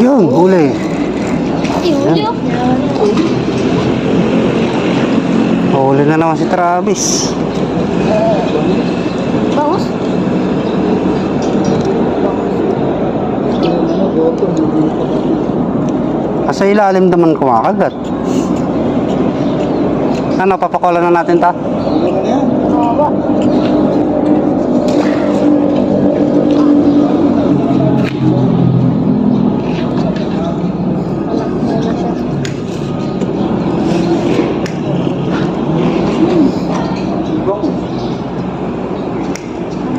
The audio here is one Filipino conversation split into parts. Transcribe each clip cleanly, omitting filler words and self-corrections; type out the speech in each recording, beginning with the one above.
Yun, huli. Huli oh. Huli na naman si Travis. Bangus. Sa ilalim naman kumakagat. Ano, papakulan na natin ta? Bawa.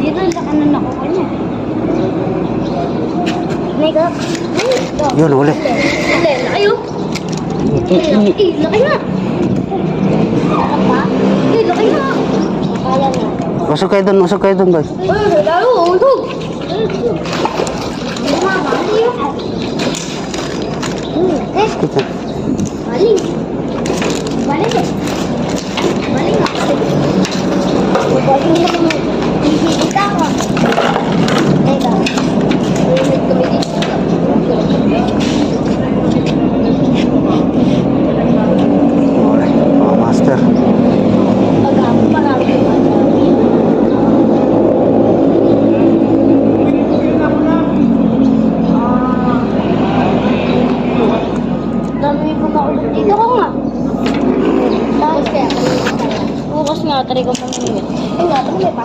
Dito laki na nakuha niya. Mega. Yun, huli. Laki oh. Laki nga. Laki nga. Akala na. Usog kayo dun, boy. Lalo, ulog. Baling. Baling eh. Baling nga. Baling nga naman. Hihigita ka. Teka. Ulit kami dito. Huli, mga master. Pag-ako marami. Dami ko na ulit dito ko nga. Bukas nga, tari ko pang minute. Ay nga, may pa.